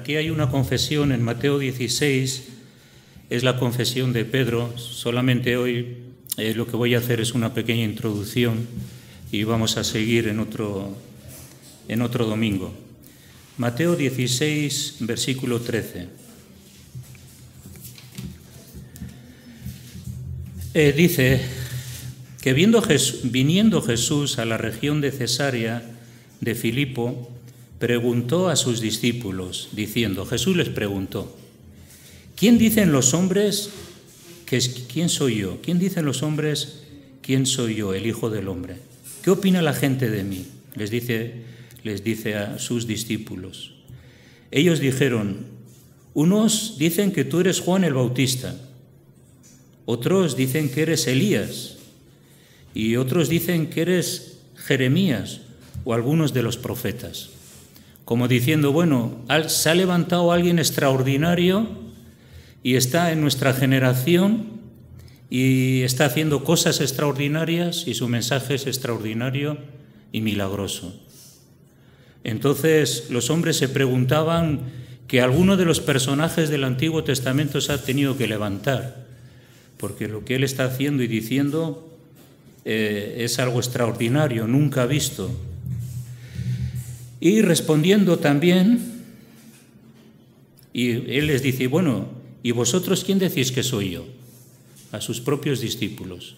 aquí hay una confesión en Mateo 16, es la confesión de Pedro. Solamente hoy lo que voy a hacer es una pequeña introducción y vamos a seguir en otro domingo. Mateo 16, versículo 13. Dice que viniendo Jesús a la región de Cesarea de Filipo, preguntó a sus discípulos, diciendo, Jesús les preguntó, ¿quién dicen los hombres quién soy yo? ¿Quién dicen los hombres quién soy yo, el Hijo del Hombre? ¿Qué opina la gente de mí? Les dice a sus discípulos. Ellos dijeron, unos dicen que tú eres Juan el Bautista, otros dicen que eres Elías, y otros dicen que eres Jeremías o algunos de los profetas. Como diciendo, bueno, se ha levantado alguien extraordinario y está en nuestra generación y está haciendo cosas extraordinarias y su mensaje es extraordinario y milagroso. Entonces los hombres se preguntaban que alguno de los personajes del Antiguo Testamento se ha tenido que levantar, porque lo que él está haciendo y diciendo es algo extraordinario, nunca visto. Y respondiendo también, y él les dice, bueno, ¿y vosotros quién decís que soy yo? A sus propios discípulos.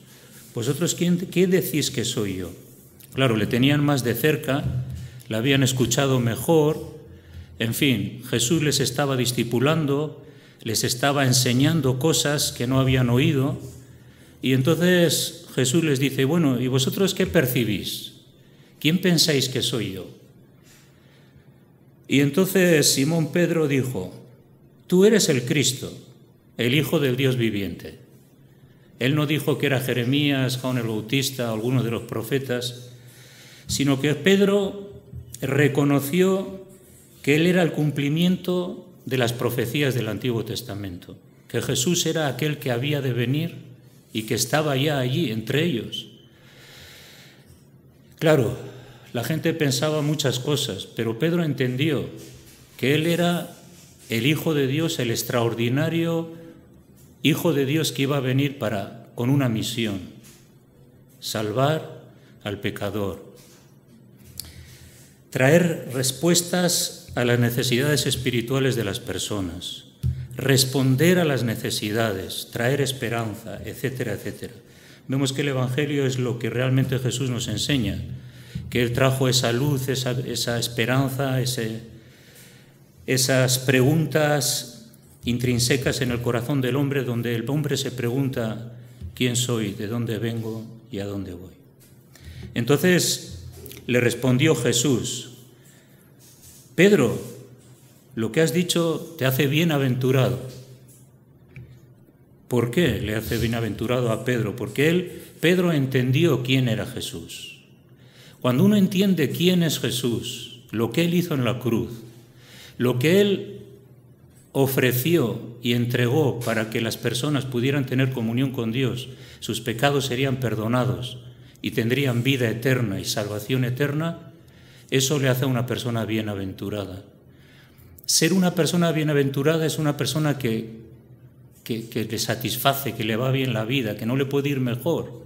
¿Vosotros quién decís que soy yo? Claro, le tenían más de cerca, la habían escuchado mejor, en fin, Jesús les estaba discipulando, les estaba enseñando cosas que no habían oído, y entonces Jesús les dice, bueno, ¿y vosotros qué percibís? ¿Quién pensáis que soy yo? Y entonces Simón Pedro dijo, tú eres el Cristo, el Hijo del Dios viviente. Él no dijo que era Jeremías, Juan el Bautista, alguno de los profetas, sino que Pedro reconoció que él era el cumplimiento de las profecías del Antiguo Testamento, que Jesús era aquel que había de venir y que estaba ya allí entre ellos. Claro, la gente pensaba muchas cosas, pero Pedro entendió que él era el Hijo de Dios, el extraordinario Hijo de Dios que iba a venir con una misión, salvar al pecador, traer respuestas a las necesidades espirituales de las personas, responder a las necesidades, traer esperanza, etcétera, etcétera. Vemos que el Evangelio es lo que realmente Jesús nos enseña, que Él trajo esa luz, esa esperanza, esas preguntas intrínsecas en el corazón del hombre, donde el hombre se pregunta quién soy, de dónde vengo y a dónde voy. Entonces le respondió Jesús, Pedro, lo que has dicho te hace bienaventurado. ¿Por qué le hace bienaventurado a Pedro? Porque Pedro entendió quién era Jesús. Cuando uno entiende quién es Jesús, lo que Él hizo en la cruz, lo que Él ofreció y entregó para que las personas pudieran tener comunión con Dios, sus pecados serían perdonados y tendrían vida eterna y salvación eterna, eso le hace a una persona bienaventurada. Ser una persona bienaventurada es una persona que le satisface, que le va bien la vida, que no le puede ir mejor.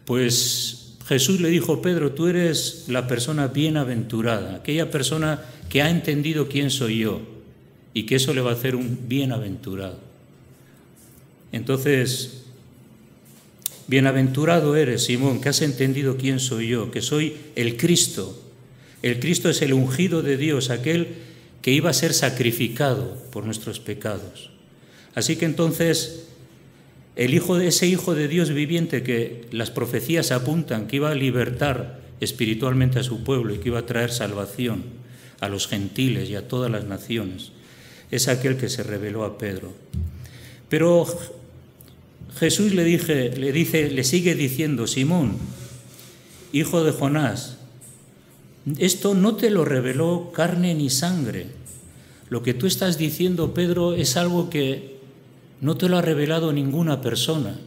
Pues Jesús le dijo, Pedro, tú eres la persona bienaventurada, aquella persona que ha entendido quién soy yo y que eso le va a hacer un bienaventurado. Entonces, bienaventurado eres, Simón, que has entendido quién soy yo, que soy el Cristo. El Cristo es el ungido de Dios, aquel que iba a ser sacrificado por nuestros pecados. Así que entonces, ese Hijo de Dios viviente que las profecías apuntan que iba a libertar espiritualmente a su pueblo y que iba a traer salvación a los gentiles y a todas las naciones, es aquel que se reveló a Pedro. Pero Jesús le sigue diciendo, Simón, hijo de Jonás, esto no te lo reveló carne ni sangre. Lo que tú estás diciendo, Pedro, es algo que no te lo ha revelado ninguna persona,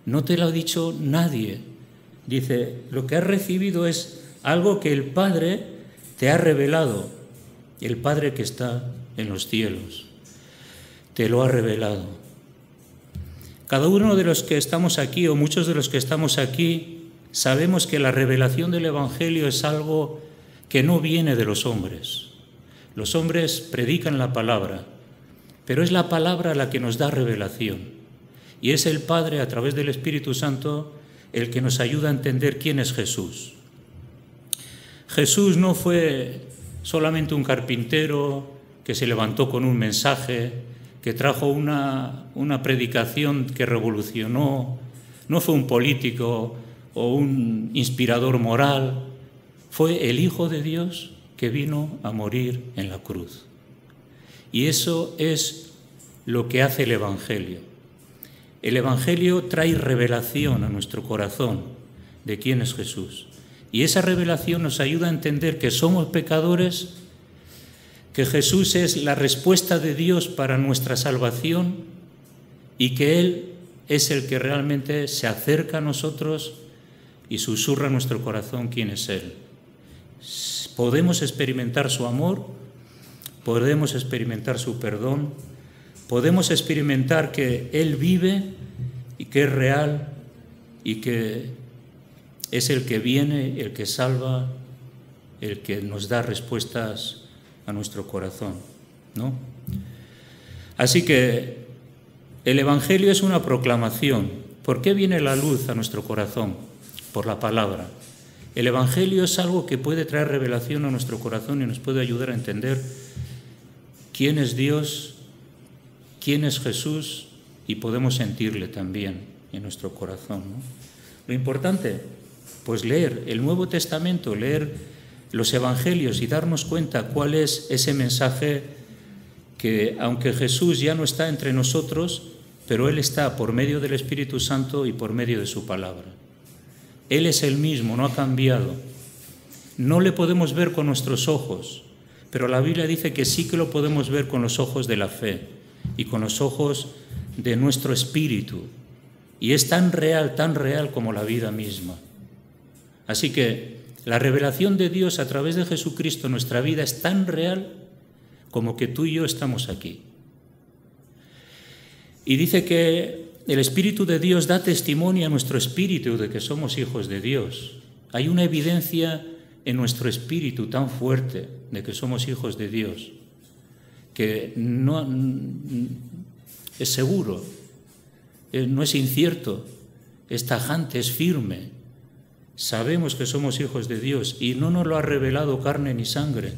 no te lo ha dicho nadie. Dice, lo que has recibido es algo que el Padre te ha revelado. el Padre que está en los cielos. Te lo ha revelado. Cada uno de los que estamos aquí, o muchos de los que estamos aquí, sabemos que la revelación del Evangelio es algo que no viene de los hombres. Los hombres predican la palabra, pero es la palabra la que nos da revelación. Y es el Padre, a través del Espíritu Santo, el que nos ayuda a entender quién es Jesús. Jesús no fue solamente un carpintero que se levantó con un mensaje, que trajo una predicación que revolucionó, no fue un político o un inspirador moral, fue el Hijo de Dios que vino a morir en la cruz. Y eso es lo que hace el Evangelio. El Evangelio trae revelación a nuestro corazón de quién es Jesús. Y esa revelación nos ayuda a entender que somos pecadores, que Jesús es la respuesta de Dios para nuestra salvación y que Él es el que realmente se acerca a nosotros y susurra a nuestro corazón quién es Él. Podemos experimentar su amor, podemos experimentar su perdón, podemos experimentar que Él vive y que es real y que es el que viene, el que salva, el que nos da respuestas a nuestro corazón, ¿no? Así que el Evangelio es una proclamación. ¿Por qué viene la luz a nuestro corazón? Por la palabra. El Evangelio es algo que puede traer revelación a nuestro corazón y nos puede ayudar a entender quién es Dios, quién es Jesús, y podemos sentirle también en nuestro corazón, ¿no? Lo importante, pues leer el Nuevo Testamento, leer los Evangelios y darnos cuenta cuál es ese mensaje que, aunque Jesús ya no está entre nosotros, pero Él está por medio del Espíritu Santo y por medio de su palabra. Él es el mismo, no ha cambiado. No le podemos ver con nuestros ojos, pero la Biblia dice que sí que lo podemos ver con los ojos de la fe y con los ojos de nuestro espíritu. Y es tan real como la vida misma. Así que la revelación de Dios a través de Jesucristo en nuestra vida es tan real como que tú y yo estamos aquí. Y dice que el Espíritu de Dios da testimonio a nuestro espíritu de que somos hijos de Dios. Hay una evidencia en nuestro espíritu tan fuerte de que somos hijos de Dios, que no es seguro, no es incierto, es tajante, es firme. Sabemos que somos hijos de Dios y no nos lo ha revelado carne ni sangre,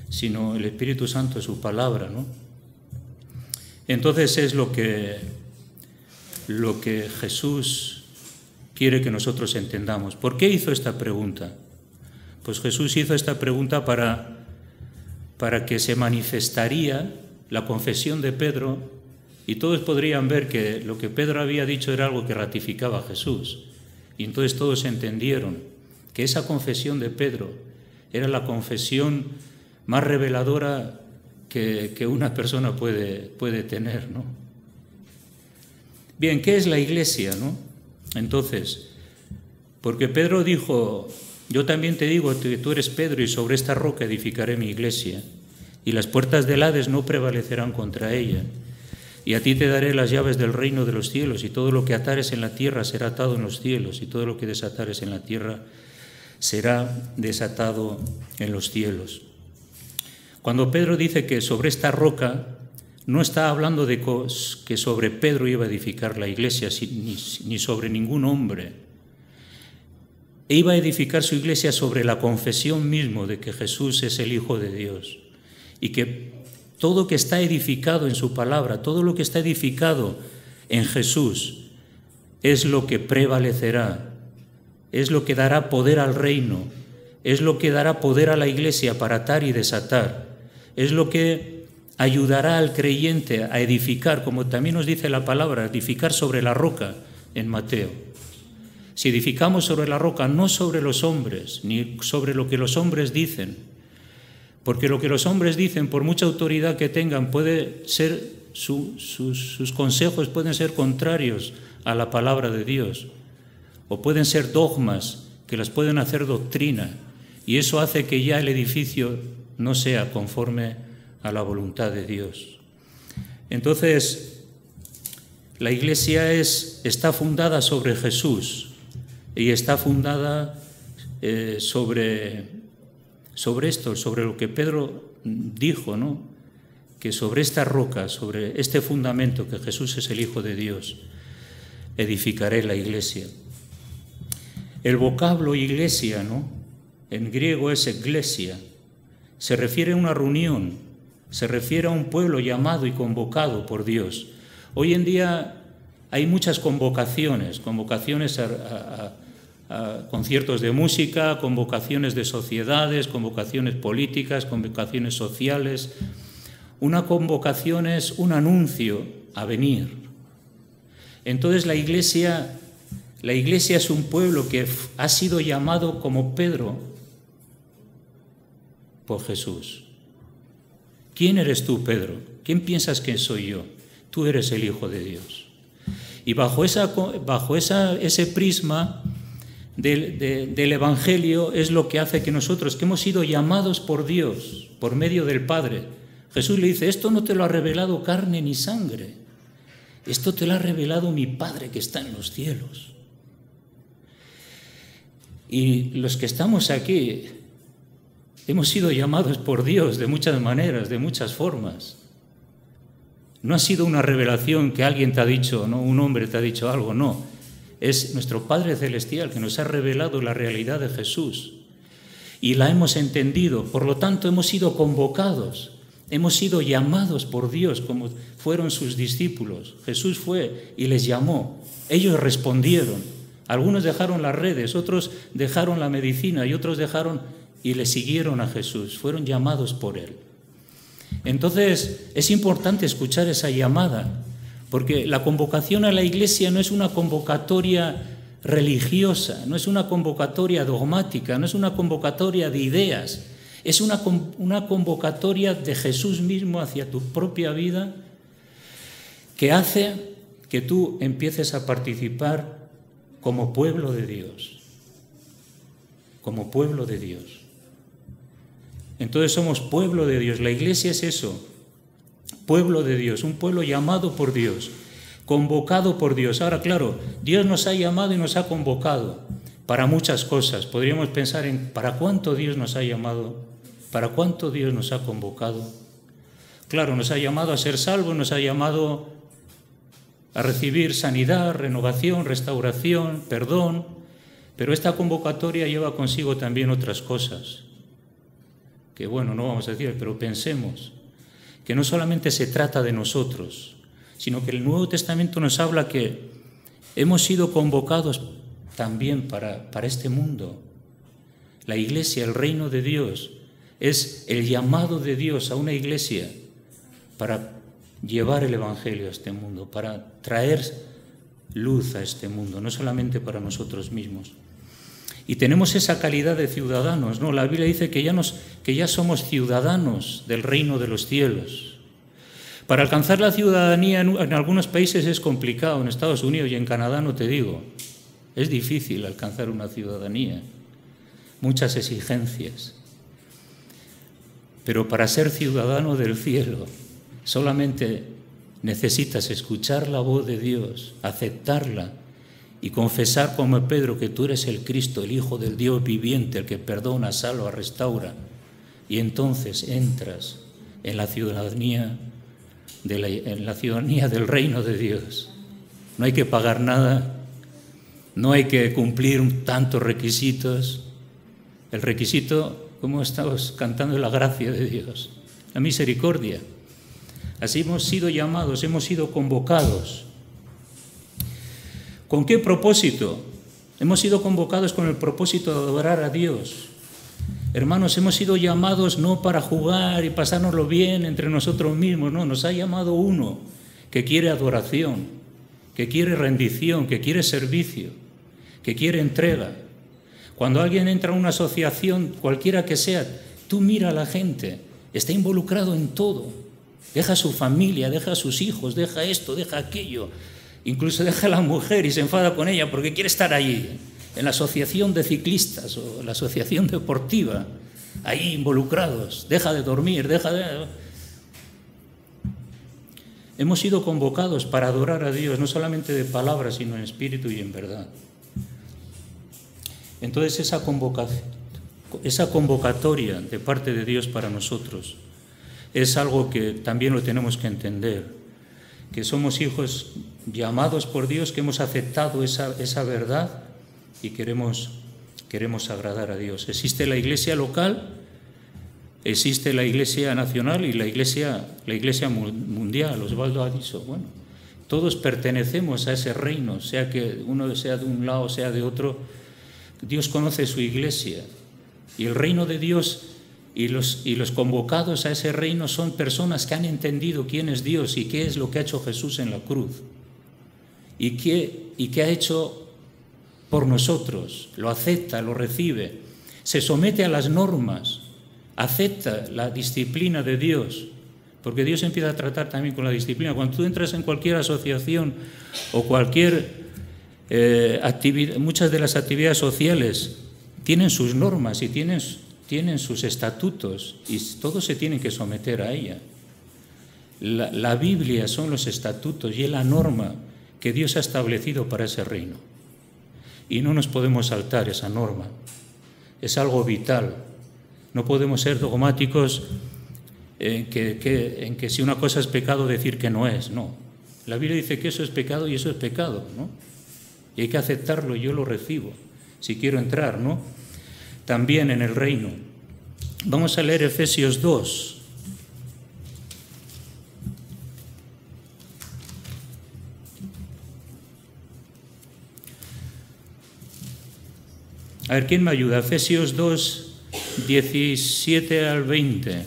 sino el Espíritu Santo, su palabra, ¿no? Entonces es lo que Jesús quiere que nosotros entendamos. ¿Por qué hizo esta pregunta? Pues Jesús hizo esta pregunta para que se manifestaría la confesión de Pedro y todos podrían ver que lo que Pedro había dicho era algo que ratificaba a Jesús. Y entonces todos entendieron que esa confesión de Pedro era la confesión más reveladora que una persona puede tener, ¿no? Bien, ¿qué es la iglesia, no? Entonces, porque Pedro dijo, yo también te digo que tú eres Pedro y sobre esta roca edificaré mi iglesia y las puertas del Hades no prevalecerán contra ella. Y a ti te daré las llaves del reino de los cielos, y todo lo que atares en la tierra será atado en los cielos, y todo lo que desatares en la tierra será desatado en los cielos. Cuando Pedro dice que sobre esta roca, no está hablando de que sobre Pedro iba a edificar la iglesia, ni sobre ningún hombre. Iba a edificar su iglesia sobre la confesión mismo de que Jesús es el Hijo de Dios, y que todo que está edificado en su palabra, todo lo que está edificado en Jesús, es lo que prevalecerá, es lo que dará poder al reino, es lo que dará poder a la iglesia para atar y desatar, es lo que ayudará al creyente a edificar, como también nos dice la palabra, edificar sobre la roca en Mateo. Si edificamos sobre la roca, no sobre los hombres, ni sobre lo que los hombres dicen, porque lo que los hombres dicen, por mucha autoridad que tengan, puede ser sus consejos pueden ser contrarios a la palabra de Dios, o pueden ser dogmas que las pueden hacer doctrina, y eso hace que ya el edificio no sea conforme a la voluntad de Dios. Entonces, la Iglesia está fundada sobre Jesús y está fundada sobre esto, sobre lo que Pedro dijo, ¿no? Que sobre esta roca, sobre este fundamento, que Jesús es el Hijo de Dios, edificaré la Iglesia. El vocablo iglesia, ¿no? En griego es eklesia, se refiere a una reunión, se refiere a un pueblo llamado y convocado por Dios. Hoy en día hay muchas convocaciones a conciertos de música, convocaciones de sociedades, convocaciones políticas, convocaciones sociales. Una convocación es un anuncio a venir. Entonces la Iglesia es un pueblo que ha sido llamado como Pedro por Jesús. ¿Quién eres tú, Pedro? ¿Quién piensas que soy yo? Tú eres el Hijo de Dios. Y bajo ese prisma del Evangelio es lo que hace que nosotros, que hemos sido llamados por Dios, por medio del Padre. Jesús le dice, esto no te lo ha revelado carne ni sangre, esto te lo ha revelado mi Padre que está en los cielos. Y los que estamos aquí hemos sido llamados por Dios de muchas maneras, de muchas formas. No ha sido una revelación que alguien te ha dicho, no, un hombre te ha dicho algo, no. Es nuestro Padre Celestial que nos ha revelado la realidad de Jesús y la hemos entendido. Por lo tanto, hemos sido convocados, hemos sido llamados por Dios como fueron sus discípulos. Jesús fue y les llamó. Ellos respondieron. Algunos dejaron las redes, otros dejaron la medicina y otros dejaron y le siguieron a Jesús. Fueron llamados por Él. Entonces, es importante escuchar esa llamada, porque la convocación a la Iglesia no es una convocatoria religiosa, no es una convocatoria dogmática, no es una convocatoria de ideas, es una convocatoria de Jesús mismo hacia tu propia vida, que hace que tú empieces a participar como pueblo de Dios, como pueblo de Dios. Entonces somos pueblo de Dios. La Iglesia es eso, pueblo de Dios, un pueblo llamado por Dios, convocado por Dios. Ahora, claro, Dios nos ha llamado y nos ha convocado para muchas cosas. Podríamos pensar en ¿para cuánto Dios nos ha llamado? ¿Para cuánto Dios nos ha convocado? Claro, nos ha llamado a ser salvos, nos ha llamado a recibir sanidad, renovación, restauración, perdón, pero esta convocatoria lleva consigo también otras cosas, que bueno, no vamos a decir, pero pensemos que no solamente se trata de nosotros, sino que el Nuevo Testamento nos habla que hemos sido convocados también para este mundo. La Iglesia, el reino de Dios, es el llamado de Dios a una iglesia para llevar el Evangelio a este mundo, para traer luz a este mundo, no solamente para nosotros mismos. Y tenemos esa calidad de ciudadanos, ¿no? La Biblia dice que ya somos ciudadanos del reino de los cielos. Para alcanzar la ciudadanía en algunos países es complicado, en Estados Unidos y en Canadá no te digo. Es difícil alcanzar una ciudadanía, muchas exigencias. Pero para ser ciudadano del cielo solamente necesitas escuchar la voz de Dios, aceptarla y confesar como Pedro que tú eres el Cristo, el Hijo del Dios viviente, el que perdona, salva, restaura. Y entonces entras en la ciudadanía del reino de Dios. No hay que pagar nada, no hay que cumplir tantos requisitos. El requisito, como estamos cantando, es la gracia de Dios, la misericordia. Así hemos sido llamados, hemos sido convocados. ¿Con qué propósito? Hemos sido convocados con el propósito de adorar a Dios. Hermanos, hemos sido llamados no para jugar y pasárnoslo bien entre nosotros mismos, no, nos ha llamado uno que quiere adoración, que quiere rendición, que quiere servicio, que quiere entrega. Cuando alguien entra a una asociación, cualquiera que sea, tú mira a la gente, está involucrado en todo. Deja a su familia, deja a sus hijos, deja esto, deja aquello. Incluso deja a la mujer y se enfada con ella porque quiere estar allí, en la asociación de ciclistas o la asociación deportiva. ahí involucrados, deja de dormir, deja de... Hemos sido convocados para adorar a Dios, no solamente de palabras, sino en espíritu y en verdad. Entonces esa convocatoria de parte de Dios para nosotros es algo que también lo tenemos que entender, que somos hijos llamados por Dios, que hemos aceptado esa verdad y queremos agradar a Dios. Existe la iglesia local, existe la iglesia nacional y la iglesia mundial. Osvaldo ha dicho, bueno, todos pertenecemos a ese reino, sea que uno sea de un lado, sea de otro. Dios conoce su iglesia y el reino de Dios y los convocados a ese reino son personas que han entendido quién es Dios y qué es lo que ha hecho Jesús en la cruz y qué ha hecho por nosotros. Lo acepta, lo recibe, se somete a las normas, acepta la disciplina de Dios, porque Dios empieza a tratar también con la disciplina. Cuando tú entras en cualquier asociación o cualquier actividad, muchas de las actividades sociales tienen sus normas y tienen sus estatutos y todos se tienen que someter a ella. La Biblia son los estatutos y es la norma que Dios ha establecido para ese reino. Y no nos podemos saltar esa norma. Es algo vital. No podemos ser dogmáticos en que si una cosa es pecado decir que no es. No. La Biblia dice que eso es pecado y eso es pecado, ¿no? Y hay que aceptarlo, yo lo recibo, si quiero entrar, ¿no? También en el reino. Vamos a leer Efesios 2. A ver, ¿quién me ayuda? Efesios 2, 17 al 20.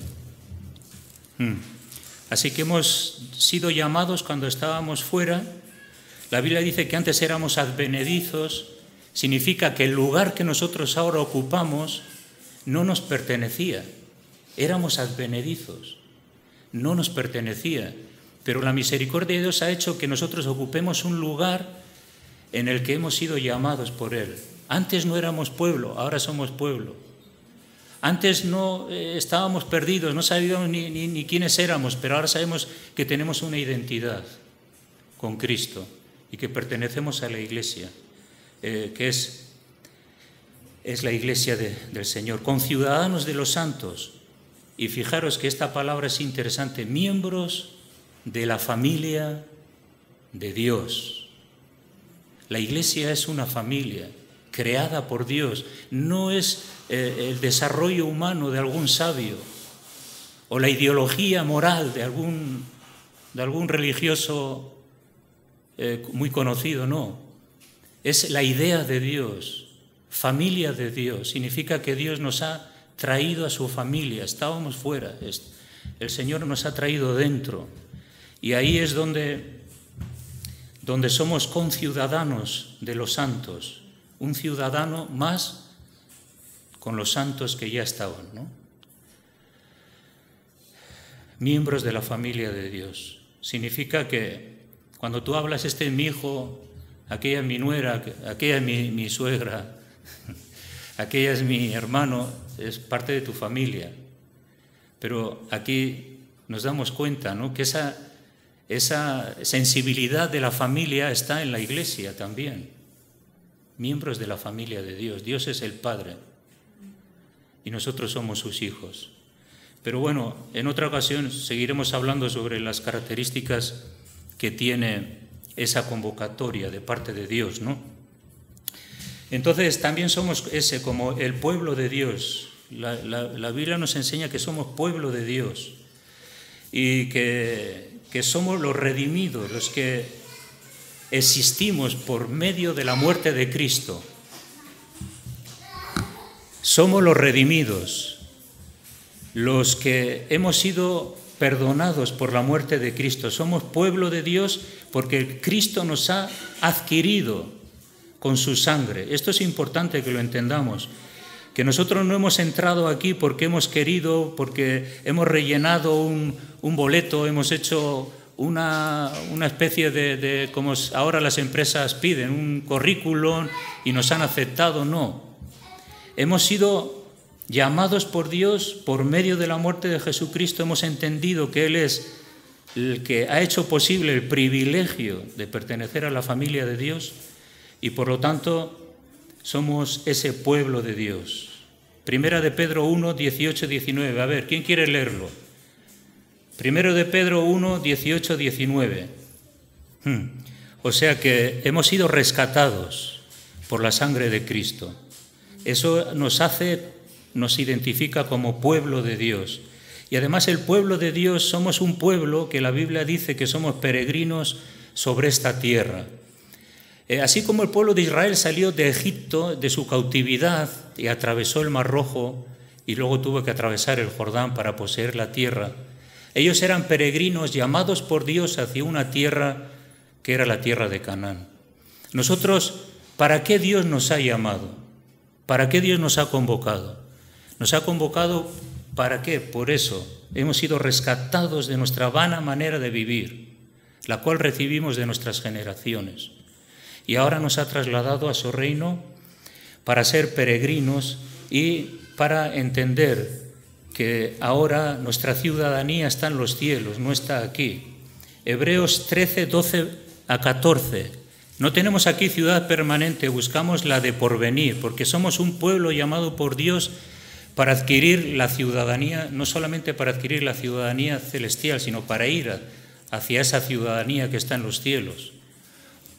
Así que hemos sido llamados cuando estábamos fuera. La Biblia dice que antes éramos advenedizos, significa que el lugar que nosotros ahora ocupamos no nos pertenecía. Éramos advenedizos, no nos pertenecía. Pero la misericordia de Dios ha hecho que nosotros ocupemos un lugar en el que hemos sido llamados por Él. Antes no éramos pueblo, ahora somos pueblo. Antes no estábamos perdidos, no sabíamos ni quiénes éramos, pero ahora sabemos que tenemos una identidad con Cristo y que pertenecemos a la iglesia, que es la iglesia del Señor, conciudadanos de los santos. Y fijaros que esta palabra es interesante, miembros de la familia de Dios. La iglesia es una familia creada por Dios, no es el desarrollo humano de algún sabio o la ideología moral de algún religioso muy conocido, no. Es la idea de Dios, familia de Dios. Significa que Dios nos ha traído a su familia, estábamos fuera, el Señor nos ha traído dentro. Y ahí es donde somos conciudadanos de los santos, un ciudadano más con los santos que ya estaban, ¿no? Miembros de la familia de Dios. Significa que cuando tú hablas, este es mi hijo, aquella es mi nuera, aquella es mi suegra, aquella es mi hermano, es parte de tu familia. Pero aquí nos damos cuenta, ¿no?, que esa sensibilidad de la familia está en la iglesia también. Miembros de la familia de Dios. Dios es el Padre y nosotros somos sus hijos. Pero bueno, en otra ocasión seguiremos hablando sobre las características que tiene esa convocatoria de parte de Dios, ¿no? Entonces también somos como el pueblo de Dios. La Biblia nos enseña que somos pueblo de Dios y que somos los redimidos, los que existimos por medio de la muerte de Cristo. Somos los redimidos, los que hemos sido perdonados por la muerte de Cristo. Somos pueblo de Dios porque Cristo nos ha adquirido con su sangre. Esto es importante que lo entendamos, que nosotros no hemos entrado aquí porque hemos querido, porque hemos rellenado un boleto, hemos hecho una especie de como ahora las empresas piden, un currículum y nos han aceptado. No. Hemos sido llamados por Dios por medio de la muerte de Jesucristo, hemos entendido que Él es el que ha hecho posible el privilegio de pertenecer a la familia de Dios y por lo tanto somos ese pueblo de Dios. Primera de Pedro 1, 18, 19. A ver, ¿quién quiere leerlo? Primero de Pedro 1, 18, 19. O sea que hemos sido rescatados por la sangre de Cristo. Eso nos identifica como pueblo de Dios. Y además el pueblo de Dios somos un pueblo que la Biblia dice que somos peregrinos sobre esta tierra. Así como el pueblo de Israel salió de Egipto, de su cautividad, y atravesó el Mar Rojo, y luego tuvo que atravesar el Jordán para poseer la tierra, ellos eran peregrinos llamados por Dios hacia una tierra que era la tierra de Canaán. Nosotros, ¿para qué Dios nos ha llamado? ¿Para qué Dios nos ha convocado? Nos ha convocado, ¿para qué? Por eso, hemos sido rescatados de nuestra vana manera de vivir, la cual recibimos de nuestras generaciones. Y ahora nos ha trasladado a su reino para ser peregrinos y para entender que ahora nuestra ciudadanía está en los cielos, no está aquí. Hebreos 13, 12 a 14. No tenemos aquí ciudad permanente, buscamos la de porvenir, porque somos un pueblo llamado por Dios para adquirir la ciudadanía, no solamente para adquirir la ciudadanía celestial, sino para ir hacia esa ciudadanía que está en los cielos.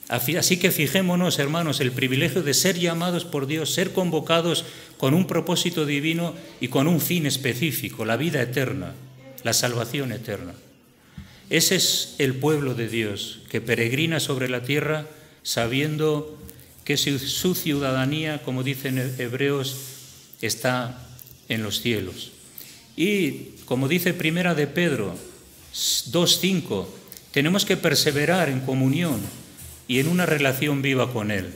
Así que fijémonos, hermanos, el privilegio de ser llamados por Dios, ser convocados con un propósito divino y con un fin específico, la vida eterna, la salvación eterna. Ese es el pueblo de Dios, que peregrina sobre la tierra sabiendo que su ciudadanía, como dicen Hebreos, está en los cielos. Y como dice Primera de Pedro 2:5, tenemos que perseverar en comunión y en una relación viva con Él.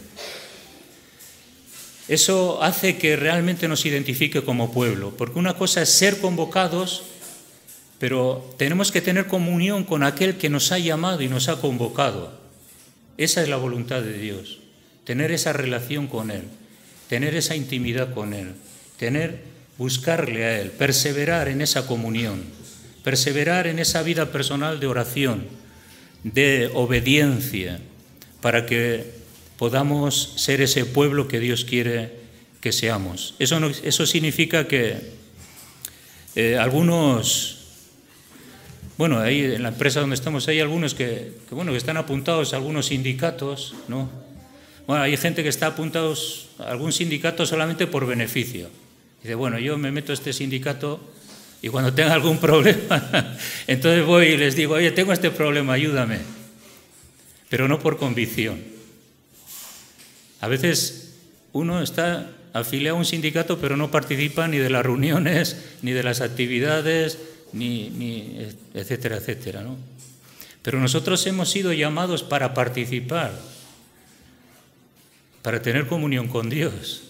Eso hace que realmente nos identifique como pueblo, porque una cosa es ser convocados, pero tenemos que tener comunión con aquel que nos ha llamado y nos ha convocado. Esa es la voluntad de Dios, tener esa relación con Él, tener esa intimidad con Él, buscarle a Él, perseverar en esa comunión, perseverar en esa vida personal de oración, de obediencia, para que podamos ser ese pueblo que Dios quiere que seamos. Eso significa que algunos, bueno, ahí en la empresa donde estamos hay algunos que están apuntados a algunos sindicatos, ¿no? Bueno, hay gente que está apuntados a algún sindicato solamente por beneficio. Dice, bueno, yo me meto a este sindicato y cuando tenga algún problema, entonces voy y les digo, oye, tengo este problema, ayúdame. Pero no por convicción. A veces uno está afiliado a un sindicato pero no participa ni de las reuniones, ni de las actividades, ni etcétera, etcétera, ¿no? Pero nosotros hemos sido llamados para participar, para tener comunión con Dios,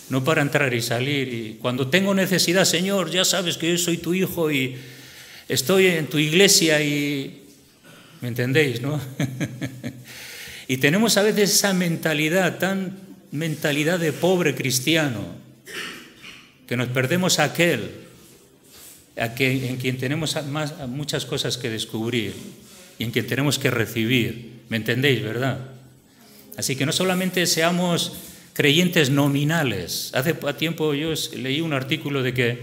no para entrar y salir. Y cuando tengo necesidad, Señor, ya sabes que yo soy tu hijo y estoy en tu iglesia y... ¿Me entendéis, no? Y tenemos a veces esa mentalidad de pobre cristiano, que nos perdemos a aquel en quien tenemos muchas cosas que descubrir y en quien tenemos que recibir. ¿Me entendéis, verdad? Así que no solamente seamos creyentes nominales. Hace tiempo yo leí un artículo de que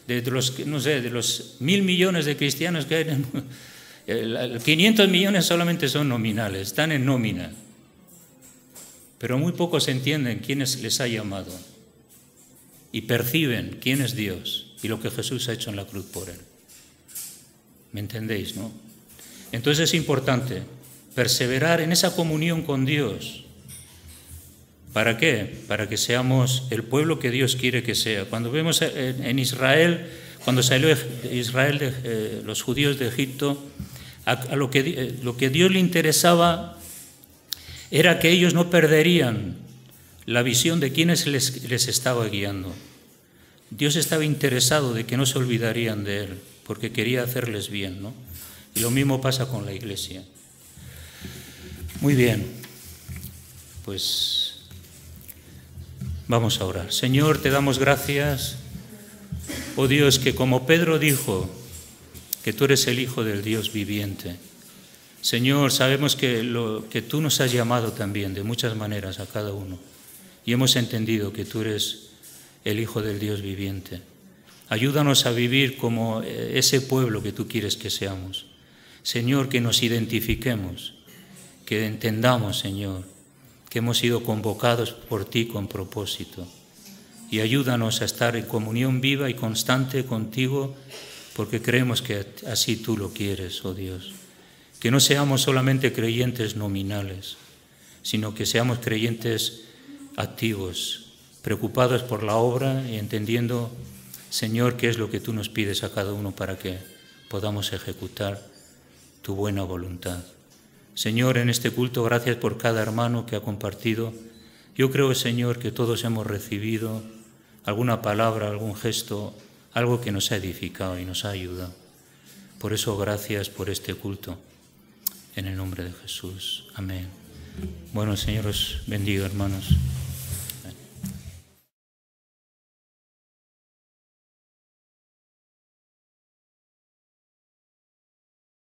de los 1.000 millones de cristianos que hay en 500 millones solamente son nominales, están en nómina. Pero muy pocos entienden quién les ha llamado y perciben quién es Dios y lo que Jesús ha hecho en la cruz por Él. ¿Me entendéis, no? Entonces es importante perseverar en esa comunión con Dios. ¿Para qué? Para que seamos el pueblo que Dios quiere que sea. Cuando vemos en Israel, cuando salió Israel, los judíos de Egipto, a lo que Dios le interesaba era que ellos no perderían la visión de quienes les estaba guiando. Dios estaba interesado de que no se olvidarían de Él, porque quería hacerles bien, ¿no? Y lo mismo pasa con la Iglesia. Muy bien, pues vamos a orar. Señor, te damos gracias Oh Dios, que como Pedro dijo, que tú eres el Hijo del Dios viviente. Señor, sabemos que tú nos has llamado también de muchas maneras a cada uno y hemos entendido que tú eres el Hijo del Dios viviente. Ayúdanos a vivir como ese pueblo que tú quieres que seamos. Señor, que nos identifiquemos, que entendamos, Señor, que hemos sido convocados por ti con propósito. Y ayúdanos a estar en comunión viva y constante contigo, porque creemos que así tú lo quieres, oh Dios. Que no seamos solamente creyentes nominales, sino que seamos creyentes activos, preocupados por la obra y entendiendo, Señor, qué es lo que tú nos pides a cada uno para que podamos ejecutar tu buena voluntad. Señor, en este culto, gracias por cada hermano que ha compartido. Yo creo, Señor, que todos hemos recibido alguna palabra, algún gesto, algo que nos ha edificado y nos ha ayudado. Por eso, gracias por este culto. En el nombre de Jesús. Amén. Bueno, el Señor os bendiga, hermanos.